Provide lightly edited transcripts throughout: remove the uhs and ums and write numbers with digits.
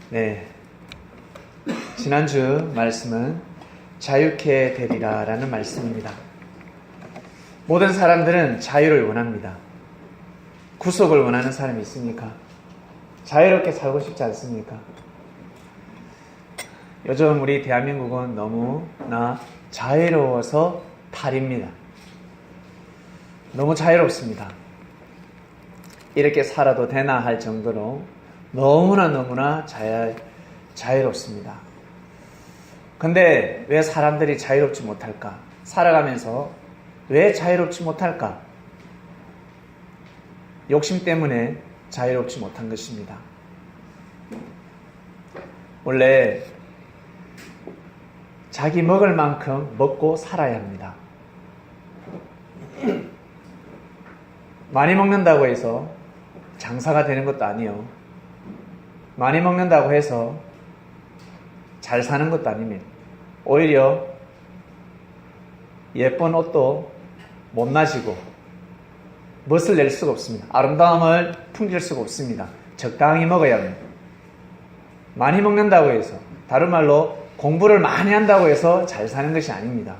네, 지난주 말씀은 자유케 되리라 라는 말씀입니다. 모든 사람들은 자유를 원합니다. 구속을 원하는 사람이 있습니까? 자유롭게 살고 싶지 않습니까? 요즘 우리 대한민국은 너무나 자유로워서 탈입니다. 너무 자유롭습니다. 이렇게 살아도 되나 할 정도로 너무나 자유롭습니다. 근데 왜 사람들이 자유롭지 못할까? 살아가면서 왜 자유롭지 못할까? 욕심 때문에 자유롭지 못한 것입니다. 원래 자기 먹을 만큼 먹고 살아야 합니다. 많이 먹는다고 해서 장사가 되는 것도 아니요. 많이 먹는다고 해서 잘 사는 것도 아닙니다. 오히려 예쁜 옷도 못나시고 멋을 낼 수가 없습니다. 아름다움을 풍길 수가 없습니다. 적당히 먹어야 합니다. 많이 먹는다고 해서, 다른 말로 공부를 많이 한다고 해서 잘 사는 것이 아닙니다.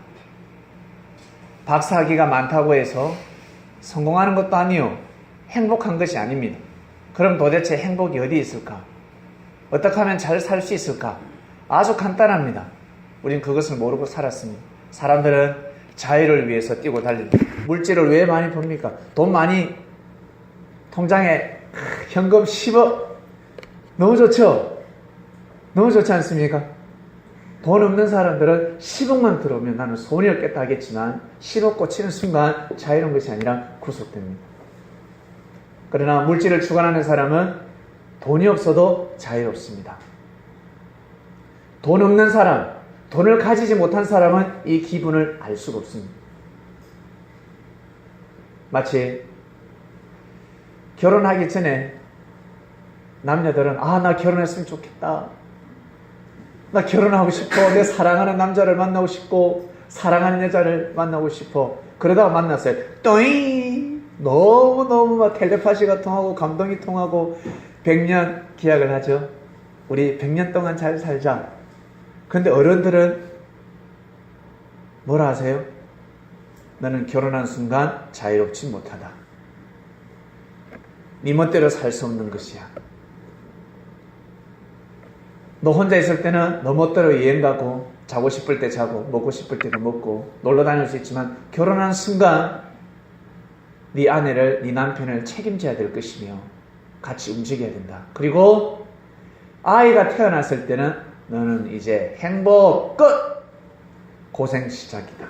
박사학위가 많다고 해서 성공하는 것도 아니요. 행복한 것이 아닙니다. 그럼 도대체 행복이 어디 있을까? 어떻게 하면 잘 살 수 있을까? 아주 간단합니다. 우린 그것을 모르고 살았습니다. 사람들은 자유를 위해서 뛰고 달립니다. 물질을 왜 많이 봅니까? 돈 많이 통장에 현금 10억 너무 좋죠? 너무 좋지 않습니까? 돈 없는 사람들은 10억만 들어오면 나는 손이 없겠다 하겠지만 10억 꽂히는 순간 자유로운 것이 아니라 구속됩니다. 그러나 물질을 주관하는 사람은 돈이 없어도 자유롭습니다. 돈 없는 사람, 돈을 가지지 못한 사람은 이 기분을 알 수가 없습니다. 마치 결혼하기 전에 남녀들은 나 결혼했으면 좋겠다. 나 결혼하고 싶어. 내 사랑하는 남자를 만나고 싶고 사랑하는 여자를 만나고 싶어. 그러다가 만났어요. 또잉! 너무 막 텔레파시가 통하고 감동이 통하고 100년 기약을 하죠. 우리 100년 동안 잘 살자. 근데 어른들은 뭐라 하세요? 너는 결혼한 순간 자유롭지 못하다. 네 멋대로 살 수 없는 것이야. 너 혼자 있을 때는 너 멋대로 여행 가고 자고 싶을 때 자고 먹고 싶을 때도 먹고 놀러 다닐 수 있지만 결혼한 순간 네 아내를, 네 남편을 책임져야 될 것이며 같이 움직여야 된다. 그리고 아이가 태어났을 때는 너는 이제 행복 끝! 고생 시작이다.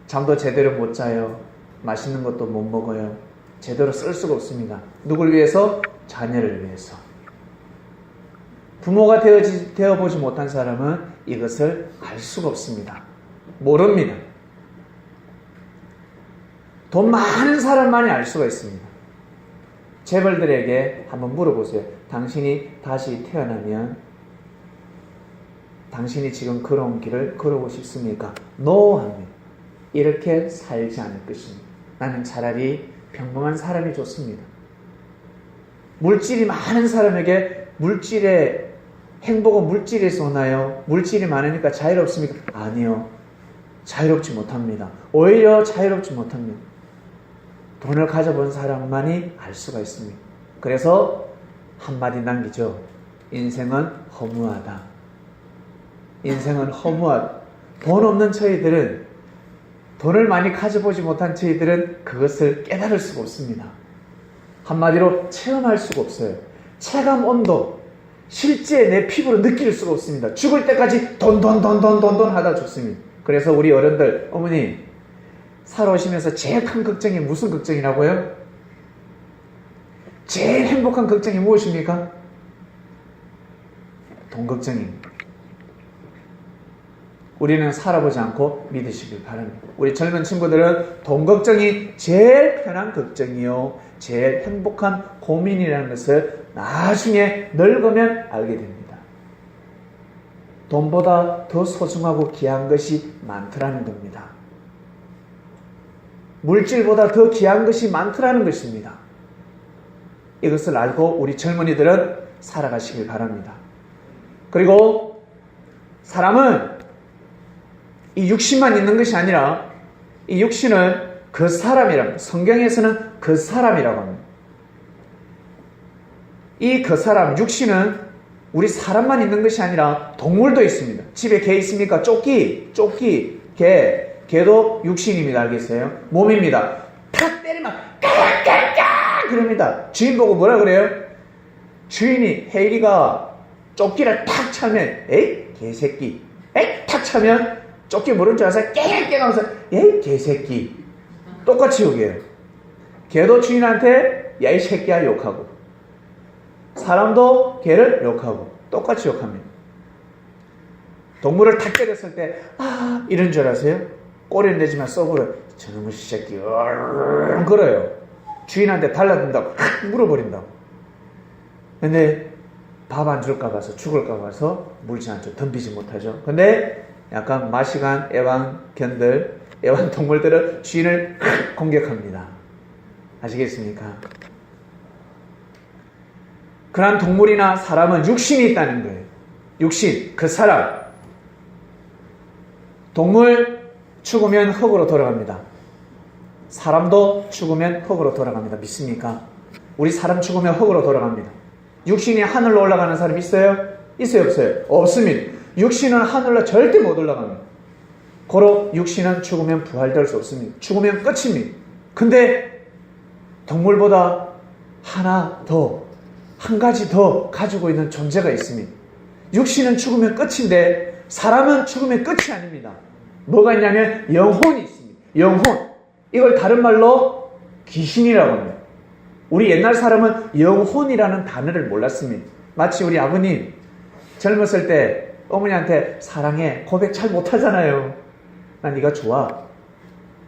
잠도 제대로 못 자요. 맛있는 것도 못 먹어요. 제대로 쓸 수가 없습니다. 누굴 위해서? 자녀를 위해서. 부모가 되어보지 못한 사람은 이것을 알 수가 없습니다. 모릅니다. 돈 많은 사람만이 알 수가 있습니다. 재벌들에게 한번 물어보세요. 당신이 다시 태어나면 당신이 지금 걸어온 길을 걸어오고 싶습니까? No 합니다. 이렇게 살지 않을 것입니다. 나는 차라리 평범한 사람이 좋습니다. 물질이 많은 사람에게 물질의 행복은 물질에서 오나요? 물질이 많으니까 자유롭습니까? 아니요. 자유롭지 못합니다. 오히려 자유롭지 못합니다. 돈을 가져본 사람만이 알 수가 있습니다. 그래서 한마디 남기죠. 인생은 허무하다. 인생은 허무하다. 돈 없는 저희들은, 돈을 많이 가져보지 못한 저희들은 그것을 깨달을 수가 없습니다. 한마디로 체험할 수가 없어요. 체감 온도, 실제 내 피부로 느낄 수가 없습니다. 죽을 때까지 돈 하다 죽습니다. 그래서 우리 어른들, 어머니 살아오시면서 제일 큰 걱정이 무슨 걱정이라고요? 제일 행복한 걱정이 무엇입니까? 돈 걱정입니다. 우리는 살아보지 않고 믿으시길 바랍니다. 우리 젊은 친구들은 돈 걱정이 제일 편한 걱정이요, 제일 행복한 고민이라는 것을 나중에 늙으면 알게 됩니다. 돈보다 더 소중하고 귀한 것이 많더라는 겁니다. 물질보다 더 귀한 것이 많더라는 것입니다. 이것을 알고 우리 젊은이들은 살아가시길 바랍니다. 그리고 사람은 이 육신만 있는 것이 아니라 이 육신은 그 사람이라고, 성경에서는 그 사람이라고 합니다. 이 그 사람, 육신은 우리 사람만 있는 것이 아니라 동물도 있습니다. 집에 개 있습니까? 쪼끼, 개도 육신입니다. 알겠어요? 몸입니다. 탁 때리면 까까까 그럽니다. 주인 보고 뭐라 그래요? 주인이 헤이리가 쪼끼를 탁 차면 에이 개새끼, 에이 탁 차면 쪼끼 모른 줄 알아서 깨깨 하면서 에이 개새끼 똑같이 욕해요. 개도 주인한테 야 이 새끼야 욕하고, 사람도 개를 욕하고 똑같이 욕합니다. 동물을 탁 때렸을 때 이런 줄 아세요? 꼬리는 내지만 썩으로 저놈의 새끼 그래요. 주인한테 달라든다고 물어버린다고. 근데 밥 안 줄까 봐서, 죽을까 봐서 물지 않죠. 덤비지 못하죠. 근데 약간 마시간 애완동물들은 주인을 공격합니다. 아시겠습니까? 그러한 동물이나 사람은 육신이 있다는 거예요. 육신, 그 사람. 동물 죽으면 흙으로 돌아갑니다. 사람도 죽으면 흙으로 돌아갑니다. 믿습니까? 우리 사람 죽으면 흙으로 돌아갑니다. 육신이 하늘로 올라가는 사람 있어요? 있어요? 없어요? 없습니다. 육신은 하늘로 절대 못 올라갑니다. 고로 육신은 죽으면 부활될 수 없습니다. 죽으면 끝입니다. 근데 동물보다 한 가지 더 가지고 있는 존재가 있습니다. 육신은 죽으면 끝인데 사람은 죽으면 끝이 아닙니다. 뭐가 있냐면 영혼이 있습니다. 영혼. 이걸 다른 말로 귀신이라고 합니다. 우리 옛날 사람은 영혼이라는 단어를 몰랐습니다. 마치 우리 아버님 젊었을 때 어머니한테 사랑해 고백 잘 못하잖아요. 나 네가 좋아.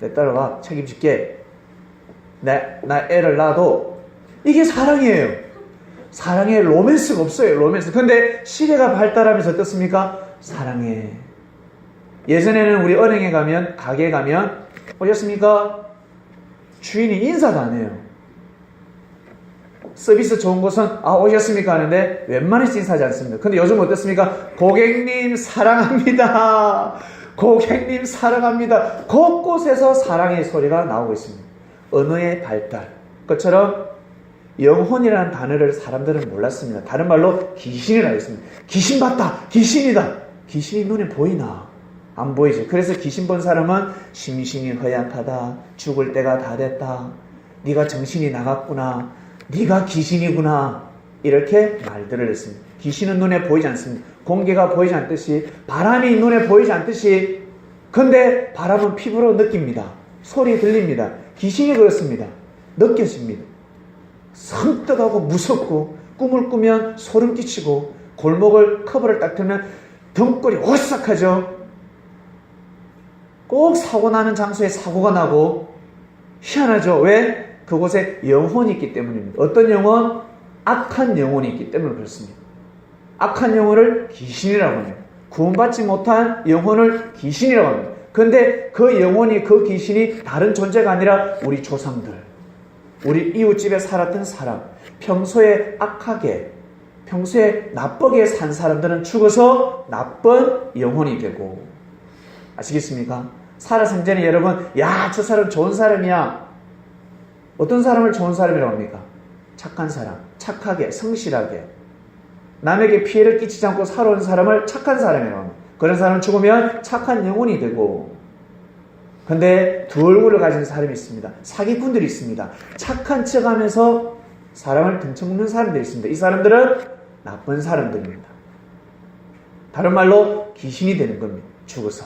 내 따라와 책임질게. 나 애를 낳아도 이게 사랑이에요. 사랑에 로맨스가 없어요. 로맨스. 근데 시대가 발달하면서 어떻습니까? 사랑해. 예전에는 우리 은행에 가면, 가게에 가면 오셨습니까? 주인이 인사도 안 해요. 서비스 좋은 곳은 오셨습니까? 하는데 웬만해서 인사하지 않습니다. 근데 요즘 어떻습니까? 고객님 사랑합니다. 고객님 사랑합니다. 곳곳에서 사랑의 소리가 나오고 있습니다. 언어의 발달. 그것처럼 영혼이라는 단어를 사람들은 몰랐습니다. 다른 말로 귀신이라고 했습니다. 귀신 봤다. 귀신이다. 귀신이 눈에 보이나? 안 보이죠. 그래서 귀신 본 사람은 심신이 허약하다. 죽을 때가 다 됐다. 네가 정신이 나갔구나. 네가 귀신이구나. 이렇게 말들을 했습니다. 귀신은 눈에 보이지 않습니다. 공기가 보이지 않듯이, 바람이 눈에 보이지 않듯이, 근데 바람은 피부로 느낍니다. 소리 들립니다. 귀신이 그렇습니다. 느껴집니다. 섬뜩하고 무섭고, 꿈을 꾸면 소름 끼치고, 골목을 커브를 딱 틀면 등골이 오싹하죠. 꼭 사고 나는 장소에 사고가 나고, 희한하죠. 왜? 그곳에 영혼이 있기 때문입니다. 어떤 영혼? 악한 영혼이 있기 때문에 그렇습니다. 악한 영혼을 귀신이라고 합니다. 구원받지 못한 영혼을 귀신이라고 합니다. 그런데 그 영혼이, 그 귀신이 다른 존재가 아니라 우리 조상들, 우리 이웃집에 살았던 사람, 평소에 악하게, 평소에 나쁘게 산 사람들은 죽어서 나쁜 영혼이 되고, 아시겠습니까? 살아생전에 여러분, 야, 저 사람 좋은 사람이야. 어떤 사람을 좋은 사람이라고 합니까? 착한 사람, 착하게, 성실하게, 남에게 피해를 끼치지 않고 살아온 사람을 착한 사람이라고 합니다. 그런 사람은 죽으면 착한 영혼이 되고, 근데 두 얼굴을 가진 사람이 있습니다. 사기꾼들이 있습니다. 착한 척하면서 사람을 등쳐먹는 사람들이 있습니다. 이 사람들은 나쁜 사람들입니다. 다른 말로 귀신이 되는 겁니다. 죽어서.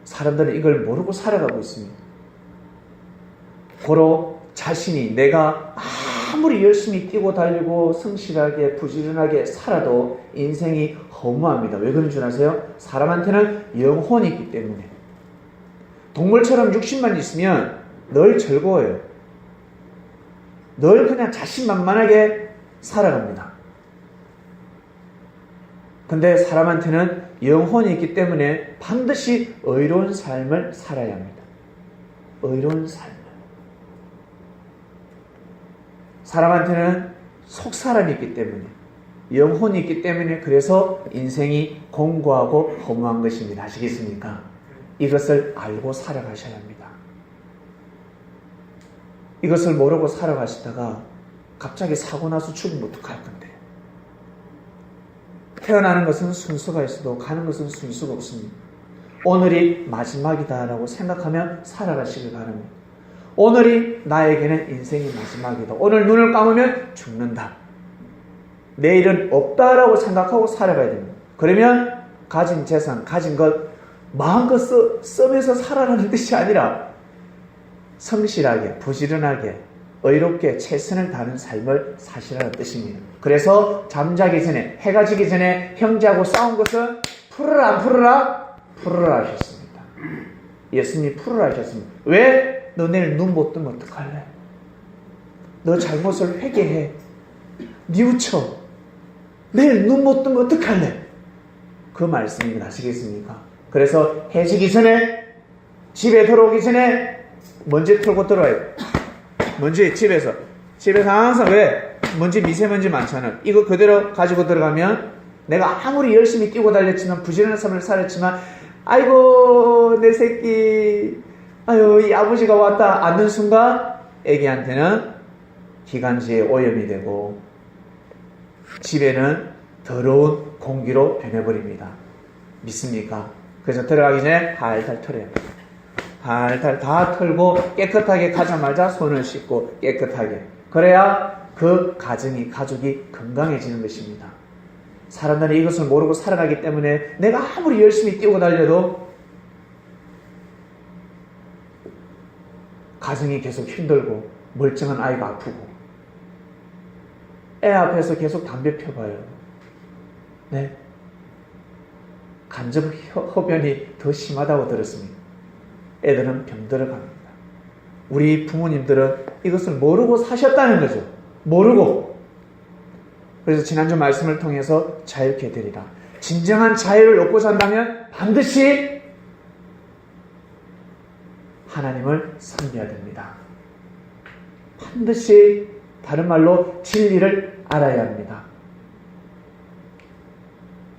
사람들은 이걸 모르고 살아가고 있습니다. 고로 자신이, 내가 아무리 열심히 뛰고 달리고 성실하게 부지런하게 살아도 인생이 허무합니다. 왜 그런 줄 아세요? 사람한테는 영혼이 있기 때문에. 동물처럼 육신만 있으면 늘 즐거워요. 늘 그냥 자신만만하게 살아갑니다. 근데 사람한테는 영혼이 있기 때문에 반드시 의로운 삶을 살아야 합니다. 의로운 삶. 사람한테는 속사람이 있기 때문에 영혼이 있기 때문에 그래서 인생이 공고하고 허무한 것입니다. 아시겠습니까? 이것을 알고 살아가셔야 합니다. 이것을 모르고 살아가시다가 갑자기 사고 나서 죽으면 어떡할 건데? 태어나는 것은 순서가 있어도 가는 것은 순서가 없습니다. 오늘이 마지막이다라고 생각하면 살아가시길 바랍니다. 오늘이 나에게는 인생이 마지막이다. 오늘 눈을 감으면 죽는다. 내일은 없다라고 생각하고 살아가야 됩니다. 그러면 가진 재산, 가진 것 마음껏 쓰면서 살아가는 뜻이 아니라 성실하게, 부지런하게, 의롭게 최선을 다하는 삶을 사시라는 뜻입니다. 그래서 잠자기 전에, 해가 지기 전에 형제하고 싸운 것은 풀어라 안 풀어라? 풀어라 하셨습니다. 예수님이 풀어라 하셨습니다. 왜? 너 내일 눈 못 뜨면 어떡할래? 너 잘못을 회개해. 뉘우쳐. 내일 눈 못 뜨면 어떡할래? 그 말씀입니다. 아시겠습니까? 그래서 해 지기 전에, 집에 들어오기 전에 먼지 털고 들어와야 돼. 먼지 집에서 항상 왜? 먼지 미세먼지 많잖아. 이거 그대로 가지고 들어가면 내가 아무리 열심히 뛰고 달렸지만 부지런한 삶을 살았지만 아이고 내 새끼 아유 이 아버지가 왔다 앉는 순간 애기한테는 기관지에 오염이 되고 집에는 더러운 공기로 변해버립니다. 믿습니까? 그래서 들어가기 전에 달달 털어야 합니다. 달달 다 털고 깨끗하게 가자마자 손을 씻고 깨끗하게. 그래야 그 가족이 건강해지는 것입니다. 사람들은 이것을 모르고 살아가기 때문에 내가 아무리 열심히 뛰고 달려도 가정이 계속 힘들고 멀쩡한 아이가 아프고 애 앞에서 계속 담배 펴봐요. 네. 간접 흡연이 더 심하다고 들었습니다. 애들은 병들어 갑니다. 우리 부모님들은 이것을 모르고 사셨다는 거죠. 모르고. 그래서 지난주 말씀을 통해서 자유케 되리라. 진정한 자유를 얻고 산다면 반드시 하나님을 섬겨야 됩니다. 반드시 다른 말로 진리를 알아야 합니다.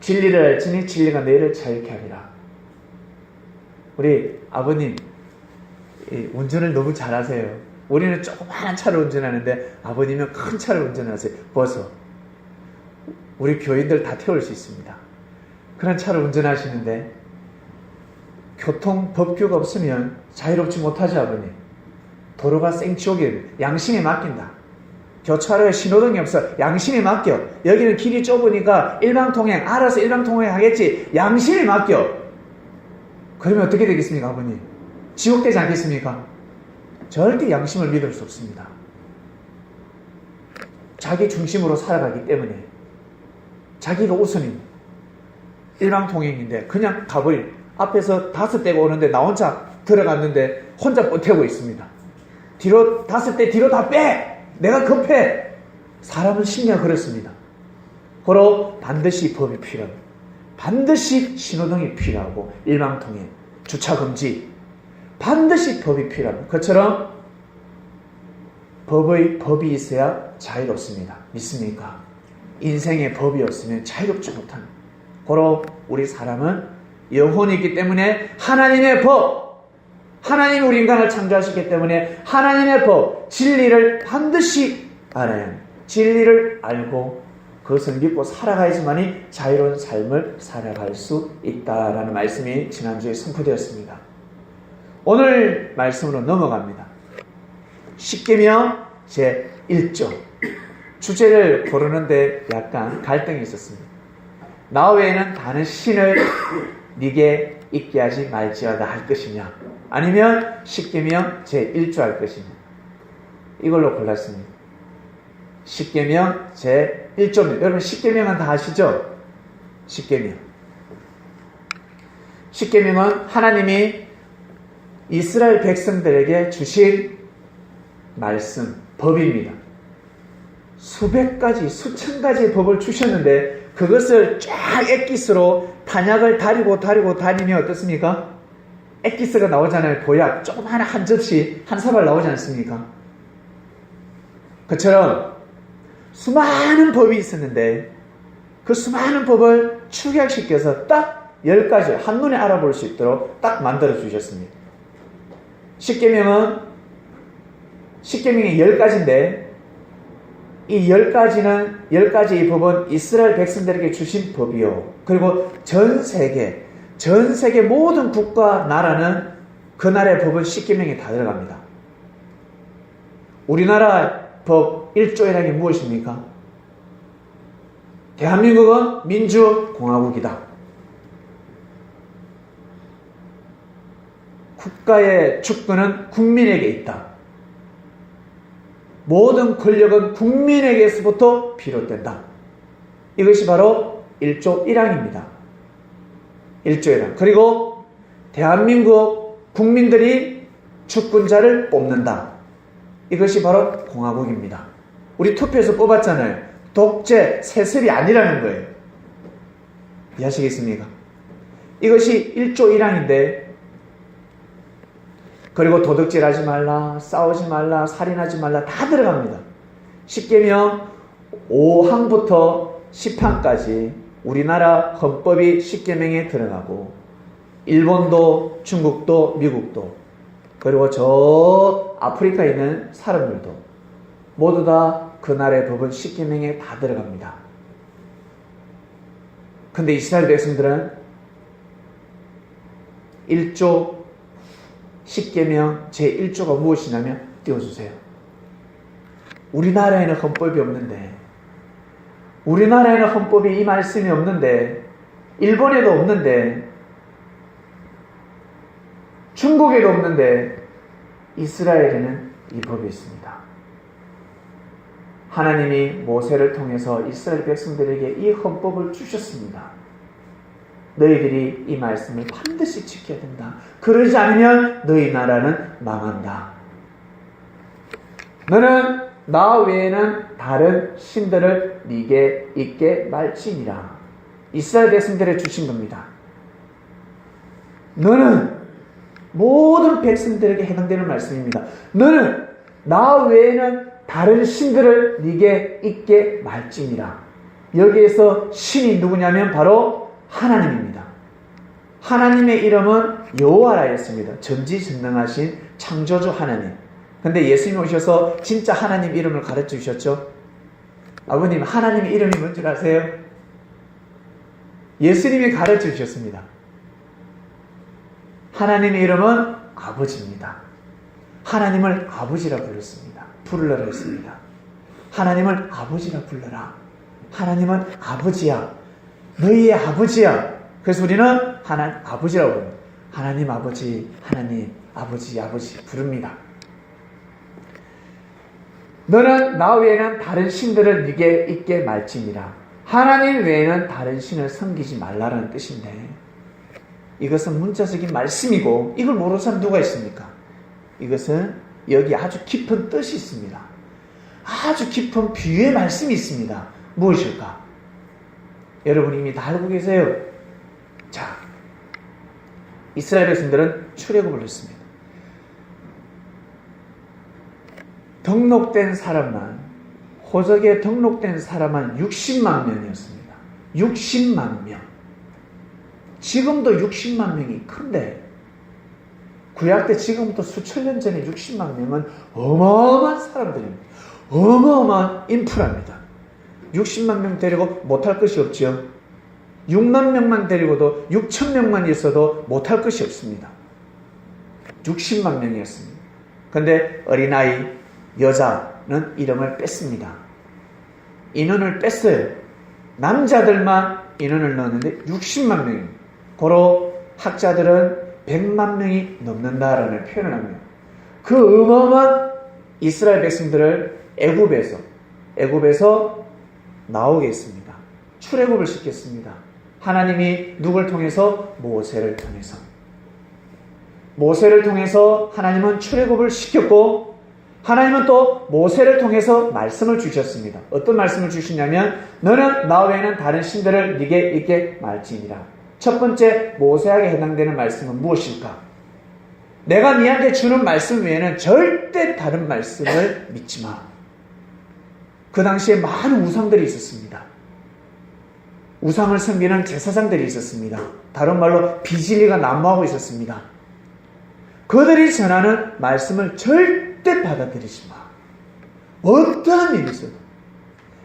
진리를 알지니 진리가 너희를 자유케 하리라. 우리 아버님 운전을 너무 잘하세요. 우리는 조그마한 차를 운전하는데 아버님은 큰 차를 운전하세요. 벌써 우리 교인들 다 태울 수 있습니다. 그런 차를 운전하시는데 교통 법규가 없으면 자유롭지 못하죠. 아버님. 도로가 생지옥이에요. 양심에 맡긴다. 교차로에 신호등이 없어. 양심에 맡겨. 여기는 길이 좁으니까 일방통행 알아서 일방통행 하겠지. 양심에 맡겨. 그러면 어떻게 되겠습니까? 아버님. 지옥 되지 않겠습니까? 절대 양심을 믿을 수 없습니다. 자기 중심으로 살아가기 때문에 자기가 우선입니다. 일방통행인데 그냥 가버린 앞에서 5대가 오는데 나 혼자 들어갔는데 혼자 버티고 있습니다. 뒤로 5대 뒤로 다 빼! 내가 급해! 사람은 심리가 그렇습니다. 그러 반드시 법이 필요합니다. 반드시 신호등이 필요하고 일방통행, 주차금지 반드시 법이 필요합니다. 그처럼 법이 있어야 자유롭습니다. 믿습니까? 인생의 법이 없으면 자유롭지 못합니다. 고로 우리 사람은 영혼이 있기 때문에 하나님의 법, 하나님이 우리 인간을 창조하셨기 때문에 하나님의 법, 진리를 반드시 알아야 합니다. 진리를 알고 그것을 믿고 살아가야지만이 자유로운 삶을 살아갈 수 있다라는 말씀이 지난주에 선포되었습니다. 오늘 말씀으로 넘어갑니다. 십계명 제1조 주제를 고르는데 약간 갈등이 있었습니다. 나 외에는 다른 신을 네게 있게 하지 말지어다 할 것이냐 아니면 십계명 제1조 할 것이냐 이걸로 골랐습니다. 십계명 제1조입니다. 여러분 십계명은 다 아시죠? 십계명은 하나님이 이스라엘 백성들에게 주신 말씀, 법입니다. 수백 가지, 수천 가지의 법을 주셨는데 그것을 쫙 엑기스로 단약을 다리고 다니면 어떻습니까? 엑기스가 나오잖아요. 보약. 조금 한 접시, 한 사발 나오지 않습니까? 그처럼 수많은 법이 있었는데 그 수많은 법을 축약시켜서 딱 10가지 한눈에 알아볼 수 있도록 딱 만들어 주셨습니다. 십계명이 10가지인데 이 10가지는 10가지의 법은 이스라엘 백성들에게 주신 법이요. 그리고 전 세계 모든 국가 나라는 그 나라의 법은 십계명에 다 들어갑니다. 우리나라 법 1조 1항이 무엇입니까? 대한민국은 민주공화국이다. 국가의 주권은 국민에게 있다. 모든 권력은 국민에게서부터 비롯된다. 이것이 바로 1조 1항입니다. 1조 1항. 그리고 대한민국 국민들이 주권자를 뽑는다. 이것이 바로 공화국입니다. 우리 투표에서 뽑았잖아요. 독재, 세습이 아니라는 거예요. 이해하시겠습니까? 이것이 1조 1항인데 그리고 도둑질하지 말라, 싸우지 말라, 살인하지 말라 다 들어갑니다. 십계명 5항부터 10항까지 우리나라 헌법이 십계명에 들어가고 일본도 중국도 미국도 그리고 저 아프리카에 있는 사람들도 모두 다 그 나라의 법은 십계명에 다 들어갑니다. 근데 이스라엘 백성들은 1조 십계명 제1조가 무엇이냐면 띄워주세요. 우리나라에는 헌법이 없는데 우리나라에는 헌법이 이 말씀이 없는데 일본에도 없는데 중국에도 없는데 이스라엘에는 이 법이 있습니다. 하나님이 모세를 통해서 이스라엘 백성들에게 이 헌법을 주셨습니다. 너희들이 이 말씀을 반드시 지켜야 된다. 그러지 않으면 너희 나라는 망한다. 너는 나 외에는 다른 신들을 네게 있게 말지니라. 이스라엘 백성들에 주신 겁니다. 너는 모든 백성들에게 해당되는 말씀입니다. 너는 나 외에는 다른 신들을 네게 있게 말지니라. 여기에서 신이 누구냐면 바로 하나님입니다. 하나님의 이름은 여호와라였습니다. 전지전능하신 창조주 하나님. 근데 예수님이 오셔서 진짜 하나님 이름을 가르쳐 주셨죠? 아버님, 하나님의 이름이 뭔지 아세요? 예수님이 가르쳐 주셨습니다. 하나님의 이름은 아버지입니다. 하나님을 아버지라 부르라 했습니다. 하나님을 아버지라 불러라. 하나님은 아버지야. 너희의 아버지야. 그래서 우리는 아버지라고 부릅니다. 하나님 아버지, 하나님 아버지 부릅니다. 너는 나 외에는 다른 신들을 네게 있게 말지니라. 하나님 외에는 다른 신을 섬기지 말라는 뜻인데 이것은 문자적인 말씀이고 이걸 모르는 사람 누가 있습니까? 이것은 여기 아주 깊은 뜻이 있습니다. 아주 깊은 비유의 말씀이 있습니다. 무엇일까? 여러분 이미 다 알고 계세요. 자, 이스라엘 백성들은 출애굽을 했습니다. 등록된 사람만, 호적에 등록된 사람만 60만 명이었습니다. 60만 명. 지금도 60만 명이 큰데 구약 때 지금부터 수천 년 전에 60만 명은 어마어마한 사람들입니다. 어마어마한 인프라입니다. 60만 명 데리고 못할 것이 없지요. 6만 명만 데리고도 6천 명만 있어도 못할 것이 없습니다. 60만 명이었습니다. 그런데 어린아이, 여자는 이름을 뺐습니다. 인원을 뺐어요. 남자들만 인원을 넣었는데 60만 명입니다. 고로 학자들은 100만 명이 넘는다라는 표현을 합니다. 그 어마어마한 이스라엘 백성들을 애굽에서 나오게 했습니다. 출애굽을 시켰습니다. 하나님이 누굴 통해서? 모세를 통해서 하나님은 출애굽을 시켰고 하나님은 또 모세를 통해서 말씀을 주셨습니다. 어떤 말씀을 주시냐면 너는 나 외에는 다른 신들을 네게 있게 말지니라. 첫 번째 모세에게 해당되는 말씀은 무엇일까? 내가 네한테 주는 말씀 외에는 절대 다른 말씀을 믿지 마. 그 당시에 많은 우상들이 있었습니다. 우상을 섬기는 제사장들이 있었습니다. 다른 말로 비진리가 난무하고 있었습니다. 그들이 전하는 말씀을 절대 받아들이지 마. 어떠한 일이 있어도,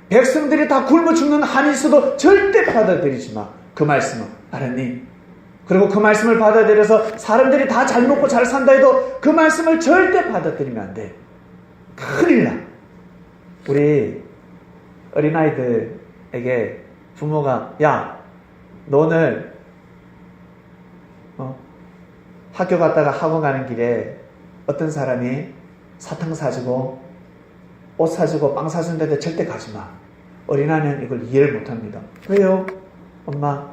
백성들이 다 굶어 죽는 한이 있어도 절대 받아들이지 마. 그 말씀은. 알았니? 그리고 그 말씀을 받아들여서 사람들이 다 잘 먹고 잘 산다 해도 그 말씀을 절대 받아들이면 안 돼. 큰일 나. 우리 어린아이들에게 부모가, 야, 너 오늘 학교 갔다가 학원 가는 길에 어떤 사람이 사탕 사주고 옷 사주고 빵 사주는데 절대 가지 마. 어린아이는 이걸 이해를 못합니다. 왜요? 엄마,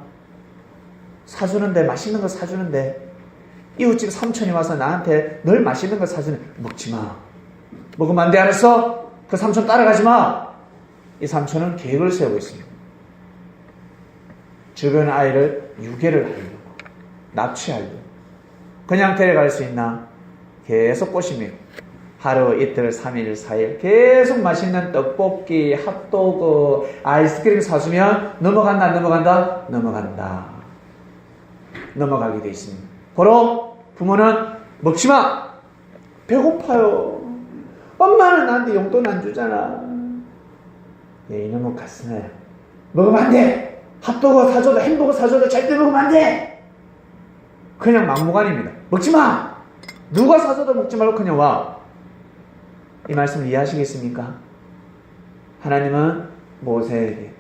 사주는데, 맛있는 거 사주는데 이웃집 삼촌이 와서 나한테 늘 맛있는 거 사주는데 먹지 마. 먹으면 안 돼, 알았어? 그 삼촌 따라가지 마. 이 삼촌은 계획을 세우고 있습니다. 주변 아이를 유괴를 하려고, 납치하려고. 그냥 데려갈 수 있나? 계속 꼬시며 하루, 이틀, 3일, 4일 계속 맛있는 떡볶이, 핫도그, 아이스크림 사주면 넘어간다, 넘어간다, 넘어간다. 넘어가게 돼 있습니다. 고로 부모는 먹지 마. 배고파요. 엄마는 나한테 용돈 안 주잖아. 이놈의 가슴에 먹으면 안 돼. 핫도그 사줘도 햄버거 사줘도 절대 먹으면 안 돼. 그냥 막무가내입니다. 먹지 마. 누가 사줘도 먹지 말고 그냥 와. 이 말씀을 이해하시겠습니까? 하나님은 모세에게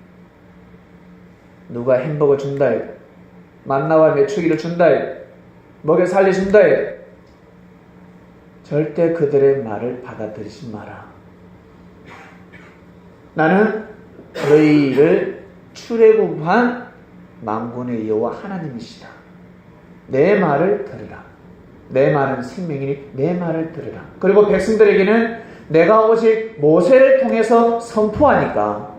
누가 햄버거 준다 해, 만나와 메추기를 준다 해, 먹여 살려준다 해, 절대 그들의 말을 받아들이지 마라. 나는 너희를 출애굽한 만군의 여호와 하나님이시다. 내 말을 들으라. 내 말은 생명이니 내 말을 들으라. 그리고 백성들에게는 내가 오직 모세를 통해서 선포하니까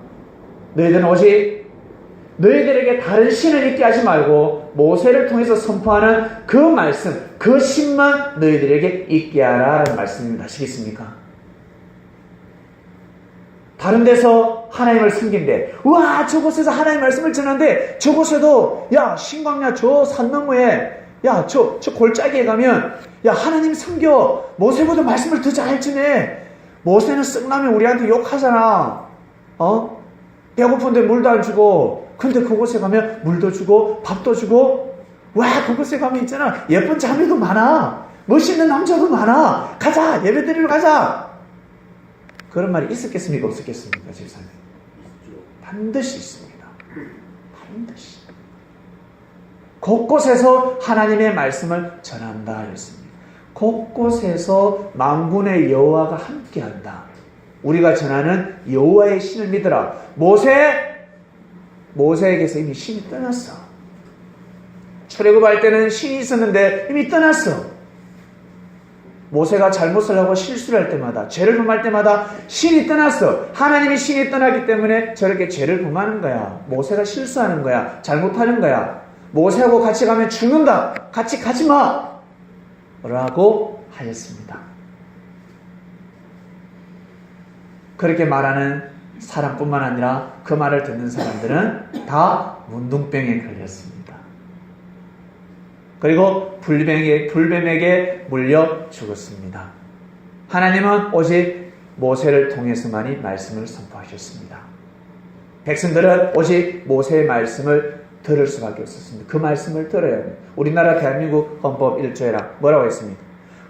너희들은 오직 너희들에게 다른 신을 있게 하지 말고 모세를 통해서 선포하는 그 말씀, 그 신만 너희들에게 있게 하라는 말씀입니다. 아시겠습니까? 다른 데서 하나님을 섬긴대. 와, 저곳에서 하나님 말씀을 전하는데 저곳에도, 야, 신광야 저 산 너머에, 야, 저 골짜기에 가면, 야, 하나님 섬겨. 모세보다 말씀을 더 잘 지내. 모세는 썩나면 우리한테 욕하잖아. 배고픈데 물도 안 주고. 근데 그곳에 가면 물도 주고 밥도 주고. 와, 그곳에 가면 있잖아, 예쁜 자매도 많아. 멋있는 남자도 많아. 가자, 예배 드리러 가자. 그런 말이 있었겠습니까? 없었겠습니까? 집사님? 반드시 있습니다. 반드시. 곳곳에서 하나님의 말씀을 전한다 했습니다. 곳곳에서 만군의 여호와가 함께한다. 우리가 전하는 여호와의 신을 믿으라. 모세에게서 이미 신이 떠났어. 출애굽할 때는 신이 있었는데 이미 떠났어. 모세가 잘못을 하고 실수를 할 때마다, 죄를 범할 때마다 신이 떠났어. 하나님이 신이 떠나기 때문에 저렇게 죄를 범하는 거야. 모세가 실수하는 거야. 잘못하는 거야. 모세하고 같이 가면 죽는다. 같이 가지 마. 라고 하였습니다. 그렇게 말하는 사람뿐만 아니라 그 말을 듣는 사람들은 다 문둥병에 걸렸습니다. 그리고 불뱀에게 물려 죽었습니다. 하나님은 오직 모세를 통해서만이 말씀을 선포하셨습니다. 백성들은 오직 모세의 말씀을 들을 수밖에 없었습니다. 그 말씀을 들어야 합니다. 우리나라 대한민국 헌법 1조에랑 뭐라고 했습니까?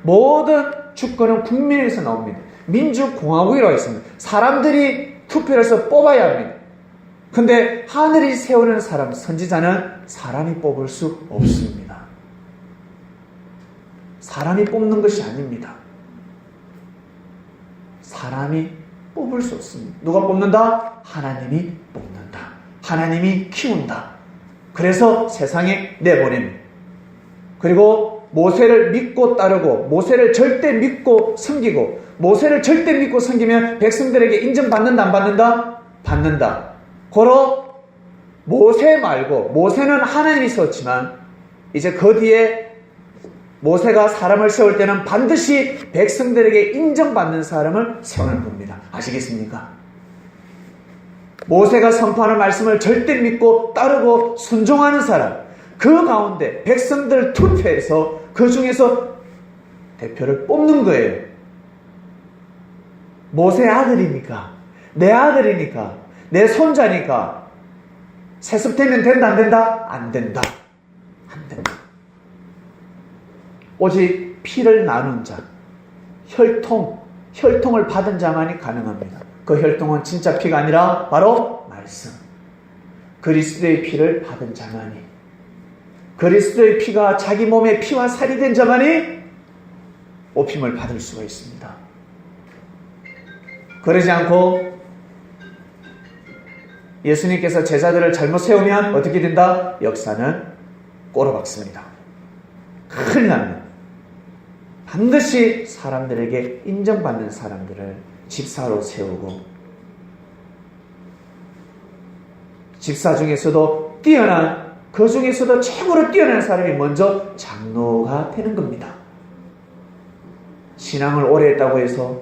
모든 주권은 국민에게서 나옵니다. 민주공화국이라고 했습니다. 사람들이 투표를 해서 뽑아야 합니다. 근데 하늘이 세우는 사람, 선지자는 사람이 뽑을 수 없습니다. 사람이 뽑는 것이 아닙니다. 사람이 뽑을 수 없습니다. 누가 뽑는다? 하나님이 뽑는다. 하나님이 키운다. 그래서 세상에 내보냅니다. 그리고 모세를 믿고 따르고, 모세를 절대 믿고 섬기고, 모세를 절대 믿고 섬기면 백성들에게 인정받는다, 안 받는다? 받는다. 고로 모세 말고, 모세는 하나님이 세웠지만 이제 그 뒤에 모세가 사람을 세울 때는 반드시 백성들에게 인정받는 사람을 세우는 겁니다. 아시겠습니까? 모세가 선포하는 말씀을 절대 믿고 따르고 순종하는 사람, 그 가운데 백성들 투표해서 그 중에서 대표를 뽑는 거예요. 모세의 아들이니까, 내 아들이니까, 내 손자니까 세습되면 된다 안 된다? 안 된다. 안 된다. 오직 피를 나눈 자, 혈통을 받은 자만이 가능합니다. 그 혈통은 진짜 피가 아니라 바로 말씀. 그리스도의 피를 받은 자만이, 그리스도의 피가 자기 몸의 피와 살이 된 자만이 뽑힘을 받을 수가 있습니다. 그러지 않고 예수님께서 제자들을 잘못 세우면 어떻게 된다? 역사는 꼬라박습니다. 큰일 납니다. 반드시 사람들에게 인정받는 사람들을 집사로 세우고, 집사 중에서도 뛰어난, 그 중에서도 최고로 뛰어난 사람이 먼저 장로가 되는 겁니다. 신앙을 오래 했다고 해서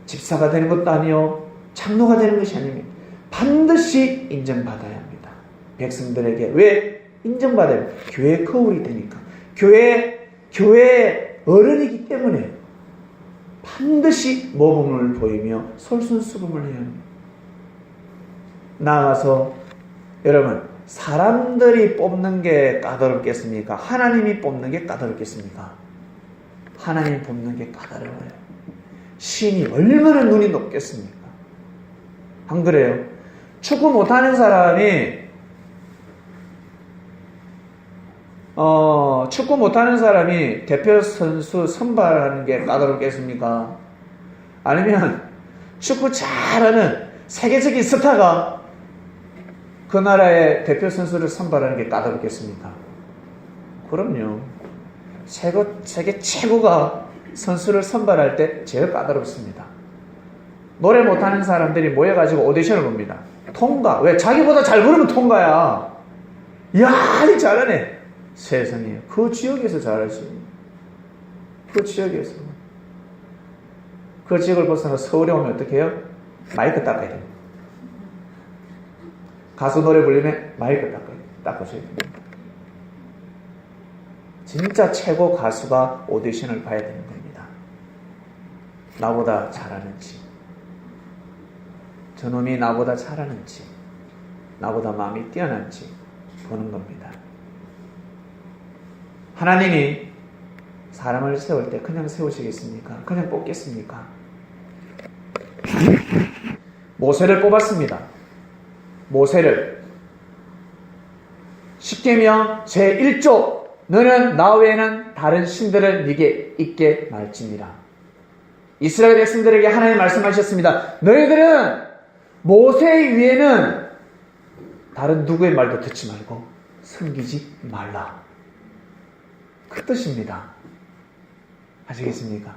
집사가 되는 것도 아니요, 장로가 되는 것이 아닙니다. 반드시 인정받아야 합니다. 백성들에게. 왜 인정받아요? 교회 거울이 되니까. 교회의 어른이기 때문에 반드시 모범을 보이며 솔선수범을 해야 합니다. 나아가서 여러분, 사람들이 뽑는 게 까다롭겠습니까? 하나님이 뽑는 게 까다롭겠습니까? 하나님 뽑는 게 까다로워요. 신이 얼마나 눈이 높겠습니까? 안 그래요? 축구 못하는 사람이 대표 선수 선발하는 게 까다롭겠습니까? 아니면 축구 잘하는 세계적인 스타가 그 나라의 대표 선수를 선발하는 게 까다롭겠습니까? 그럼요. 세계 최고가 선수를 선발할 때 제일 까다롭습니다. 노래 못하는 사람들이 모여가지고 오디션을 봅니다. 통과. 왜? 자기보다 잘 부르면 통과야. 이야, 이 잘하네. 세상에. 그 지역에서 잘하지. 그 지역에서. 그 지역을 벗어나 서울에 오면 어떻게 해요? 마이크 닦아야 돼요. 가수 노래 부르면 마이크 닦아줘야 됩니다. 진짜 최고 가수가 오디션을 봐야 되는 겁니다. 나보다 잘하는지, 저놈이 나보다 잘하는지, 나보다 마음이 뛰어난지 보는 겁니다. 하나님이 사람을 세울 때 그냥 세우시겠습니까? 그냥 뽑겠습니까? 모세를 뽑았습니다. 모세를. 십계명 제1조, 너는 나 외에는 다른 신들을 네게 있게 말지니라. 이스라엘 백성들에게 하나님 말씀하셨습니다. 너희들은 모세 위에는 다른 누구의 말도 듣지 말고 섬기지 말라. 그 뜻입니다. 아시겠습니까?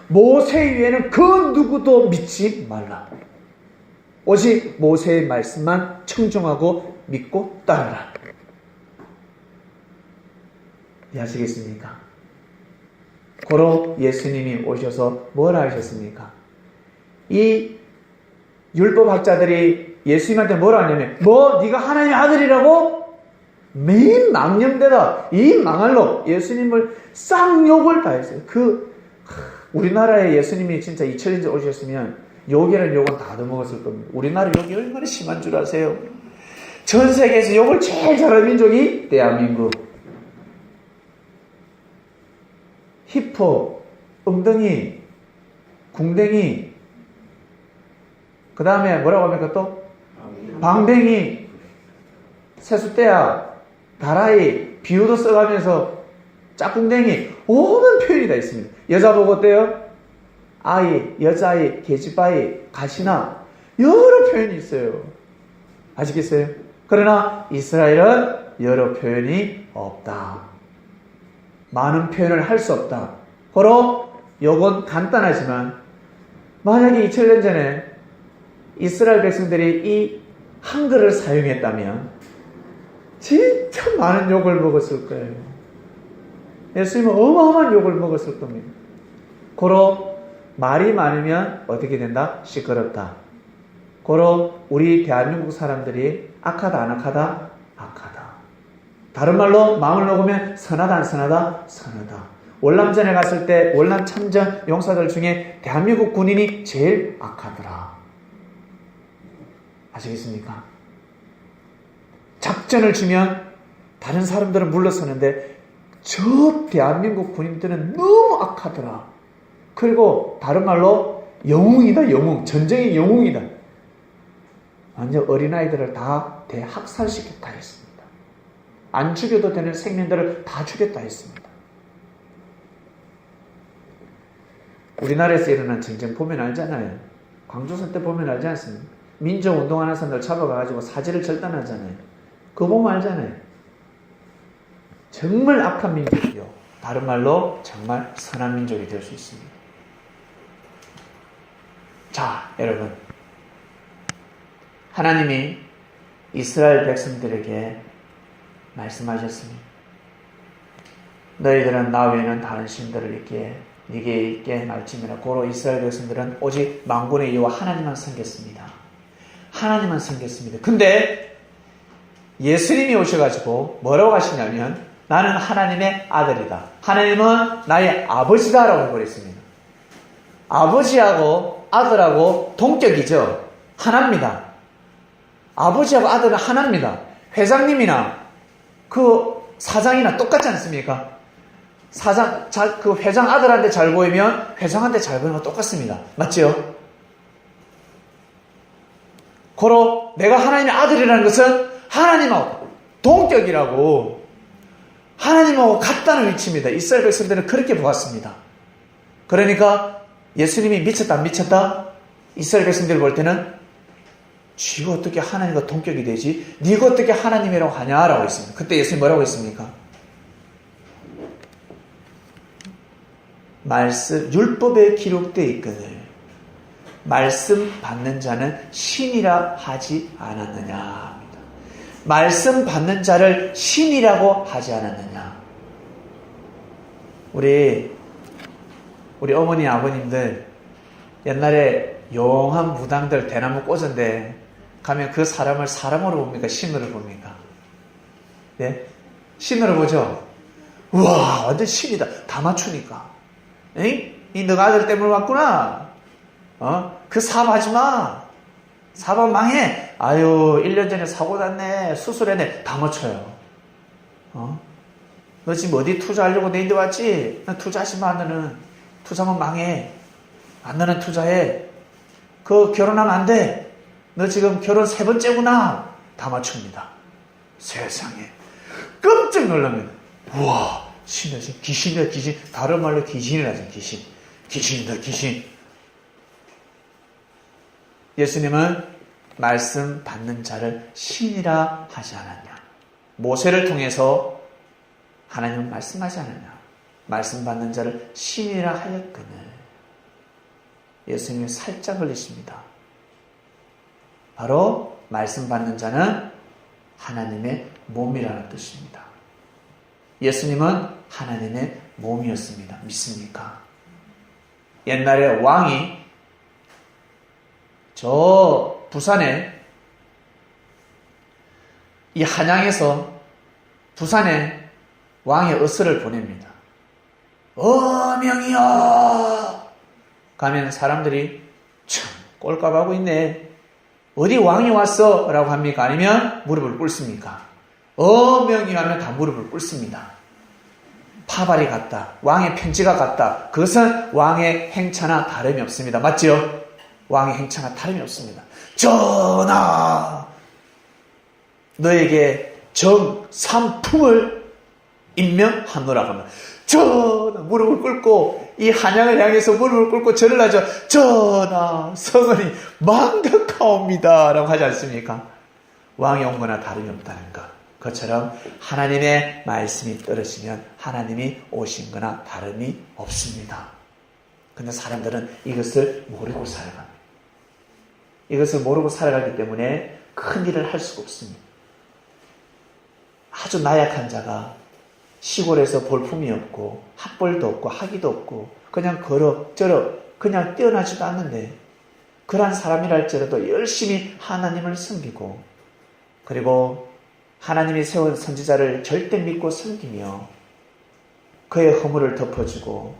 모세 위에는 그 누구도 믿지 말라. 오직 모세의 말씀만 청종하고 믿고 따르라. 아시겠습니까? 고로 예수님이 오셔서 뭐라 하셨습니까? 이 율법학자들이 예수님한테 뭐라 하냐면, 네가 하나님의 아들이라고? 매일 망령되다. 이 망할 놈. 예수님을 쌍욕을 다 했어요. 우리나라에 예수님이 진짜 2000년 전에 오셨으면 욕이라는 욕은 다 얻어먹었을 겁니다. 우리나라 욕이 얼마나 심한 줄 아세요? 전 세계에서 욕을 제일 잘하는 민족이 대한민국. 히포, 엉덩이, 궁뎅이, 그 다음에 뭐라고 합니까 또? 방뱅이, 세숫대야, 다라이, 비유도 써가면서 짝꿍댕이, 오만 표현이 다 있습니다. 여자 보고 어때요? 아이, 여자아이, 계집아이, 가시나, 여러 표현이 있어요. 아시겠어요? 그러나 이스라엘은 여러 표현이 없다. 많은 표현을 할 수 없다. 고로 요건 간단하지만, 만약에 2000년 전에 이스라엘 백성들이 이 한글을 사용했다면 진짜 많은 욕을 먹었을 거예요. 예수님은 어마어마한 욕을 먹었을 겁니다. 고로 말이 많으면 어떻게 된다? 시끄럽다. 고로 우리 대한민국 사람들이 악하다 안 악하다? 악하다. 다른 말로 마음을 먹으면 선하다 안 선하다? 선하다. 월남전에 갔을 때 월남 참전 용사들 중에 대한민국 군인이 제일 악하더라. 아시겠습니까? 작전을 주면 다른 사람들은 물러서는데 저 대한민국 군인들은 너무 악하더라. 그리고 다른 말로 영웅이다, 영웅. 전쟁의 영웅이다. 완전 어린아이들을 다 대학살시켰다 했습니다. 안 죽여도 되는 생명들을 다 죽였다 했습니다. 우리나라에서 일어난 전쟁 보면 알잖아요. 광주선 때 보면 알지 않습니까? 민족운동하는 사람들 잡아가지고 사지를 절단하잖아요. 그거 보면 알잖아요. 정말 악한 민족이요. 다른 말로 정말 선한 민족이 될 수 있습니다. 자, 여러분. 하나님이 이스라엘 백성들에게 말씀하셨습니다. 너희들은 나 외에는 다른 신들을 있게 네게 있게 말지니라. 고로 이스라엘 백성들은 오직 만군의 여호와 하나님만 섬겼습니다. 하나님만 섬겼습니다. 근데 예수님이 오셔가지고 뭐라고 하시냐면 나는 하나님의 아들이다. 하나님은 나의 아버지다라고 해버렸습니다. 아버지하고 아들하고 동격이죠. 하나입니다. 아버지하고 아들은 하나입니다. 회장님이나 그 사장이나 똑같지 않습니까? 그 회장 아들한테 잘 보이면 회장한테 잘 보이는 거 똑같습니다. 맞지요? 고로 내가 하나님의 아들이라는 것은 하나님하고 동격이라고 하나님하고 같다는 위치입니다. 이스라엘 백성들은 그렇게 보았습니다. 그러니까 예수님이 미쳤다 안 미쳤다? 이스라엘 백성들 볼 때는 쥐가 어떻게 하나님과 동격이 되지? 네가 어떻게 하나님이라고 하냐라고 했습니다. 그때 예수님 뭐라고 했습니까? 말씀 율법에 기록되어 있거늘 말씀 받는 자는 신이라 하지 않았느냐 합니다. 말씀 받는 자를 신이라고 하지 않았느냐. 우리 어머니 아버님들 옛날에 용한 무당들 대나무 꽂은데 가면 그 사람을 사람으로 봅니까? 신으로 봅니까? 네? 신으로 보죠? 우와 완전 신이다. 다 맞추니까. 에이? 이 너가 아들 때문에 왔구나. 그 사업하지 마. 사업 망해. 아유 1년 전에 사고 났네. 수술했네. 다 맞춰요. 너 지금 어디 투자하려고 내인데 왔지? 너 투자하지 마. 너는 투자하면 망해. 너는 투자해. 그 결혼하면 안 돼. 너 지금 결혼 3번째구나. 다 맞춥니다. 세상에. 깜짝 놀라면 우와 신이다. 귀신이다. 귀신. 다른 말로 귀신이라죠. 귀신. 귀신이다. 귀신. 예수님은 말씀 받는 자를 신이라 하지 않았냐. 모세를 통해서 하나님은 말씀하지 않았냐. 말씀 받는 자를 신이라 하였거늘. 예수님이 살짝 흘리십니다. 바로 말씀 받는 자는 하나님의 몸이라는 뜻입니다. 예수님은 하나님의 몸이었습니다. 믿습니까? 옛날에 왕이 저 부산에 이 한양에서 부산에 왕의 어스를 보냅니다. 어명이여! 가면 사람들이 참 꼴값하고 있네. 어디 왕이 왔어? 라고 합니까? 아니면 무릎을 꿇습니까? 어명이여 하면 다 무릎을 꿇습니다. 파발이 같다. 왕의 편지가 같다. 그것은 왕의 행차나 다름이 없습니다. 맞죠? 왕의 행차나 다름이 없습니다. 전하! 너에게 정삼품을 임명하노라 하면 전하! 무릎을 꿇고 이 한양을 향해서 무릎을 꿇고 절을 하죠. 전하! 성은이 망덕하옵니다. 라고 하지 않습니까? 왕이 온 거나 다름이 없다는 것. 그것처럼 하나님의 말씀이 떨어지면 하나님이 오신 거나 다름이 없습니다. 근데 사람들은 이것을 모르고 살아갑니다. 이것을 모르고 살아가기 때문에 큰 일을 할 수가 없습니다. 아주 나약한 자가 시골에서 볼품이 없고 학벌도 없고 학위도 없고 그냥 그럭저럭 그냥 뛰어나지도 않는데 그러한 사람이랄지라도 열심히 하나님을 섬기고, 그리고 하나님이 세운 선지자를 절대 믿고 섬기며 그의 허물을 덮어주고,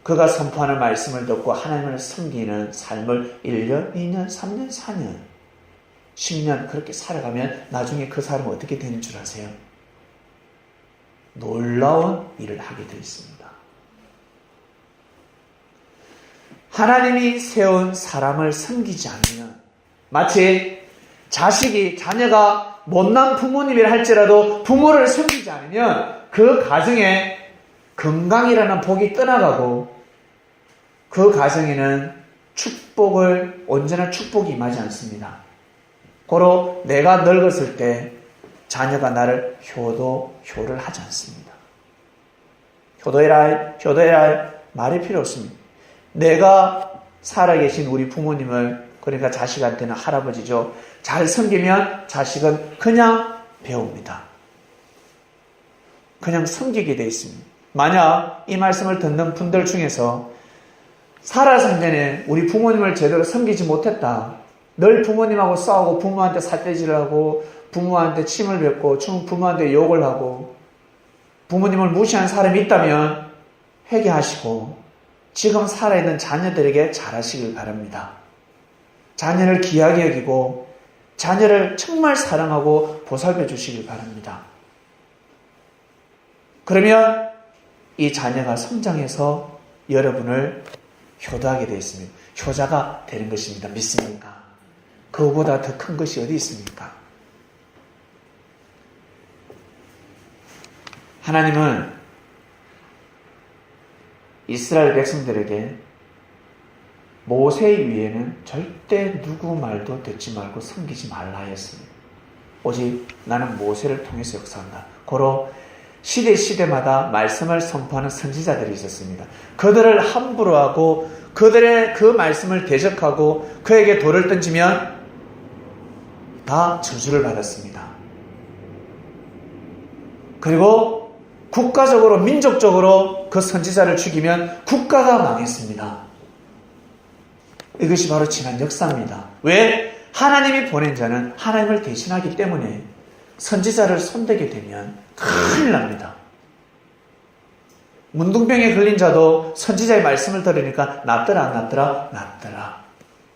그가 선포하는 말씀을 듣고 하나님을 섬기는 삶을 1년, 2년, 3년, 4년, 10년 그렇게 살아가면 나중에 그 사람은 어떻게 되는 줄 아세요? 놀라운 일을 하게 되어 있습니다. 하나님이 세운 사람을 섬기지 않으면, 마치 자녀가 못난 부모님이라 할지라도 부모를 섬기지 않으면 그 가정에 건강이라는 복이 떠나가고 그 가정에는 언제나 축복이 임하지 않습니다. 고로 내가 늙었을 때 자녀가 나를 효를 하지 않습니다. 효도해라 말이 필요 없습니다. 내가 살아계신 우리 부모님을, 그러니까 자식한테는 할아버지죠, 잘 섬기면 자식은 그냥 배웁니다. 그냥 섬기게 되어 있습니다. 만약 이 말씀을 듣는 분들 중에서 살아생 전에 우리 부모님을 제대로 섬기지 못했다, 늘 부모님하고 싸우고 부모한테 삿대질을 하고 부모한테 침을 뱉고 부모한테 욕을 하고 부모님을 무시한 사람이 있다면 회개하시고 지금 살아있는 자녀들에게 잘하시길 바랍니다. 자녀를 귀하게 여기고 자녀를 정말 사랑하고 보살펴 주시길 바랍니다. 그러면 이 자녀가 성장해서 여러분을 효도하게 되어 있습니다. 효자가 되는 것입니다. 믿습니까? 그거보다 더 큰 것이 어디 있습니까? 하나님은 이스라엘 백성들에게 모세 위에는 절대 누구 말도 듣지 말고 섬기지 말라 했습니다. 오직 나는 모세를 통해서 역사한다. 고로 시대마다 말씀을 선포하는 선지자들이 있었습니다. 그들을 함부로 하고 그들의 그 말씀을 대적하고 그에게 돌을 던지면 다 저주를 받았습니다. 그리고 국가적으로 민족적으로 그 선지자를 죽이면 국가가 망했습니다. 이것이 바로 지난 역사입니다. 왜? 하나님이 보낸 자는 하나님을 대신하기 때문에 선지자를 손대게 되면 큰일 납니다. 문둥병에 걸린 자도 선지자의 말씀을 들으니까 낫더라 안 낫더라?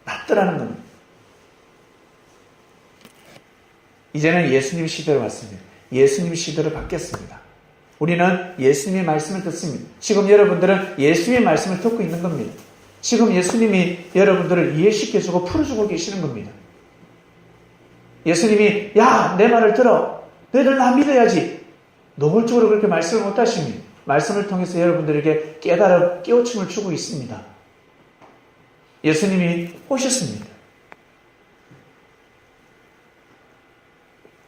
낫더라는 겁니다. 이제는 예수님 시대로 왔습니다. 예수님 시대로 바뀌었습니다. 우리는 예수님의 말씀을 듣습니다. 지금 여러분들은 예수님의 말씀을 듣고 있는 겁니다. 지금 예수님이 여러분들을 이해시켜주고 풀어주고 계시는 겁니다. 예수님이 야, 내 말을 들어. 너희들 나 믿어야지. 노골적으로 그렇게 말씀을 못하십니다. 말씀을 통해서 여러분들에게 깨우침을 주고 있습니다. 예수님이 오셨습니다.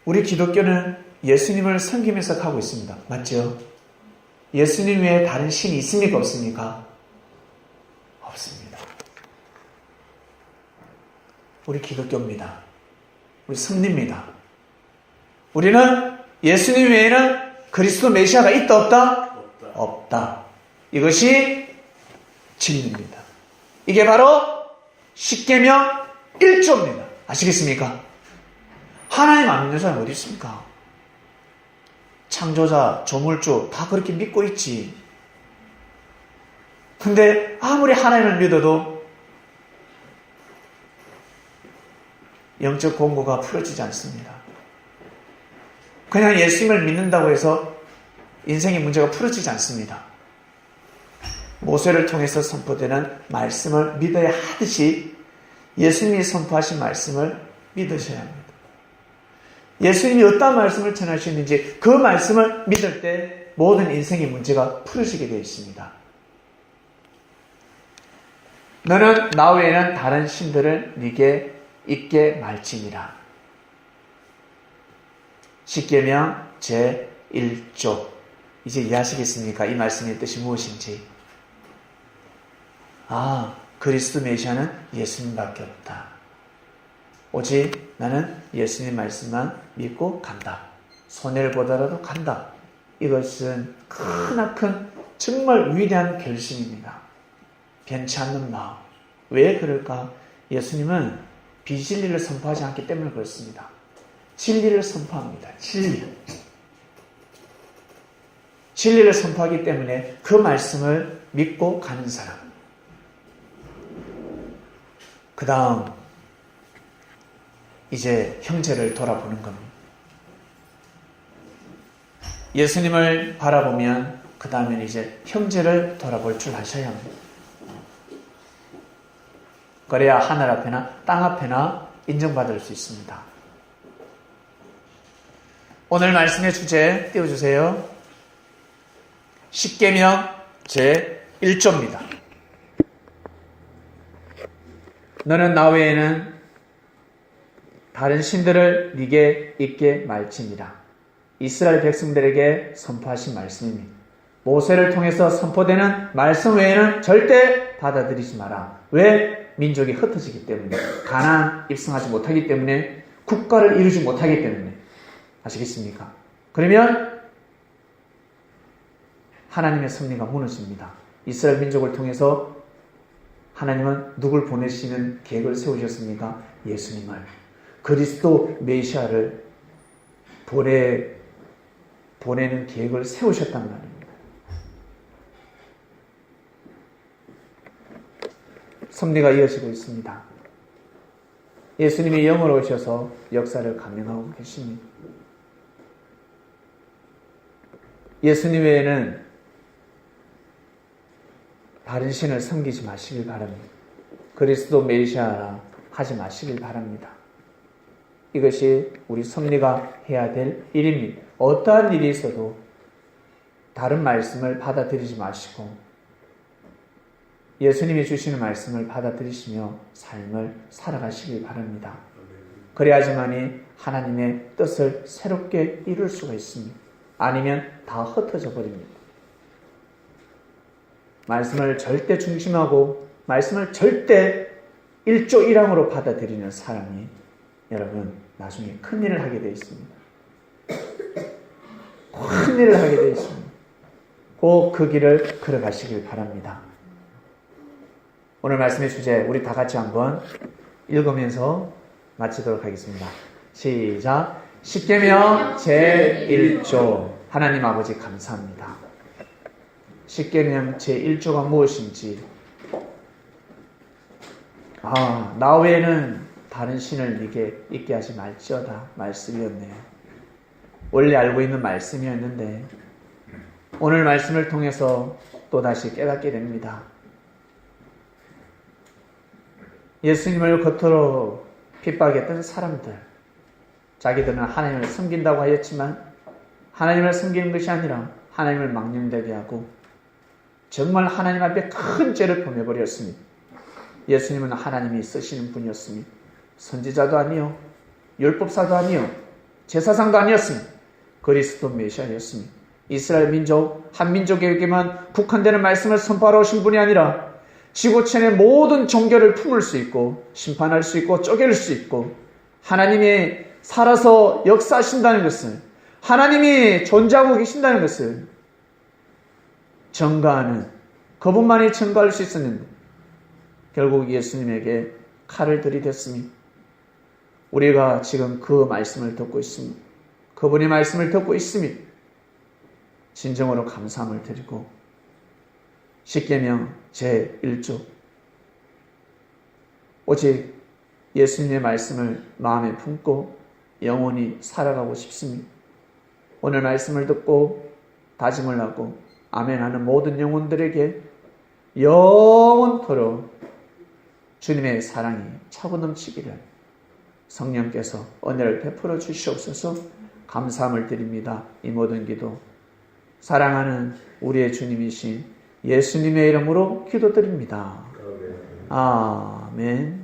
우리 기독교는 예수님을 섬기면서 가고 있습니다. 맞죠? 예수님 외에 다른 신이 있습니까? 없습니까? 없습니다. 우리 기독교입니다. 우리 섭리입니다. 우리는 예수님 외에는 그리스도 메시아가 있다 없다? 없다. 이것이 진리입니다. 이게 바로 십계명 1조입니다. 아시겠습니까? 하나님 안 믿는 사람 어디 있습니까? 창조자, 조물주 다 그렇게 믿고 있지. 근데 아무리 하나님을 믿어도 영적 공고가 풀어지지 않습니다. 그냥 예수님을 믿는다고 해서 인생의 문제가 풀어지지 않습니다. 모세를 통해서 선포되는 말씀을 믿어야 하듯이 예수님이 선포하신 말씀을 믿으셔야 합니다. 예수님이 어떤 말씀을 전하시는지 그 말씀을 믿을 때 모든 인생의 문제가 풀어지게 되어 있습니다. 너는 나 외에는 다른 신들을 네게 있게 말지니라. 십계명 제1조. 이제 이해하시겠습니까? 이 말씀의 뜻이 무엇인지. 그리스도 메시아는 예수님밖에 없다. 오직 나는 예수님 말씀만 믿고 간다. 손해를 보더라도 간다. 이것은 크나큰 정말 위대한 결심입니다. 변치 않는 마음. 왜 그럴까? 예수님은 비진리를 선포하지 않기 때문에 그렇습니다. 진리를 선포합니다. 진리를 선포하기 때문에 그 말씀을 믿고 가는 사람. 그 다음 이제 형제를 돌아보는 겁니다. 예수님을 바라보면 그 다음엔 이제 형제를 돌아볼 줄 아셔야 합니다. 그래야 하늘 앞에나 땅 앞에나 인정받을 수 있습니다. 오늘 말씀의 주제 띄워주세요. 십계명 제1조입니다. 너는 나 외에는 다른 신들을 네게 있게 말지니라. 이스라엘 백성들에게 선포하신 말씀입니다. 모세를 통해서 선포되는 말씀 외에는 절대 받아들이지 마라. 왜? 민족이 흩어지기 때문에, 가나안 입성하지 못하기 때문에, 국가를 이루지 못하기 때문에. 아시겠습니까? 그러면 하나님의 섭리가 무너집니다. 이스라엘 민족을 통해서 하나님은 누굴 보내시는 계획을 세우셨습니까? 예수님을, 그리스도 메시아를 보내는 계획을 세우셨단 말입니다. 섭리가 이어지고 있습니다. 예수님이 영으로 오셔서 역사를 감행하고 계십니다. 예수님 외에는 다른 신을 섬기지 마시길 바랍니다. 그리스도 메시아라 하지 마시길 바랍니다. 이것이 우리 섭리가 해야 될 일입니다. 어떠한 일이 있어도 다른 말씀을 받아들이지 마시고 예수님이 주시는 말씀을 받아들이시며 삶을 살아가시길 바랍니다. 그래야지만이 하나님의 뜻을 새롭게 이룰 수가 있습니다. 아니면 다 흩어져 버립니다. 말씀을 절대 중심하고 말씀을 절대 1조 1항으로 받아들이는 사람이 여러분 나중에 큰일을 하게 되어 있습니다. 큰일을 하게 되어 있습니다. 꼭 그 길을 걸어가시길 바랍니다. 오늘 말씀의 주제 우리 다 같이 한번 읽으면서 마치도록 하겠습니다. 시작. 십계명 제1조. 하나님 아버지 감사합니다. 십계명 제1조가 무엇인지 나 외에는 다른 신을 네게 있게 하지 말지어다 말씀이었네요. 원래 알고 있는 말씀이었는데 오늘 말씀을 통해서 또다시 깨닫게 됩니다. 예수님을 겉으로 핍박했던 사람들, 자기들은 하나님을 섬긴다고 하였지만 하나님을 섬기는 것이 아니라 하나님을 망령되게 하고 정말 하나님 앞에 큰 죄를 범해버렸습니다. 예수님은 하나님이 쓰시는 분이었습니다. 선지자도 아니요, 율법사도 아니요, 제사장도 아니었습니다. 그리스도 메시아였습니다. 이스라엘 민족, 한 민족에게만 국한되는 말씀을 선포하러 오신 분이 아니라 지구촌의 모든 종교를 품을 수 있고 심판할 수 있고 쪼갤 수 있고 하나님이 살아서 역사하신다는 것을, 하나님이 존재하고 계신다는 것을 증거하는 그분만이 증거할 수 있었는데 결국 예수님에게 칼을 들이댔습니다. 우리가 지금 그 말씀을 듣고 있습니다. 그분의 말씀을 듣고 있습니다. 진정으로 감사함을 드리고 십계명 제1조 오직 예수님의 말씀을 마음에 품고 영원히 살아가고 싶습니다. 오늘 말씀을 듣고 다짐을 하고 아멘하는 모든 영혼들에게 영원토록 주님의 사랑이 차고 넘치기를 성령께서 은혜를 베풀어 주시옵소서. 감사함을 드립니다. 이 모든 기도 사랑하는 우리의 주님이신 예수님의 이름으로 기도드립니다. 아멘.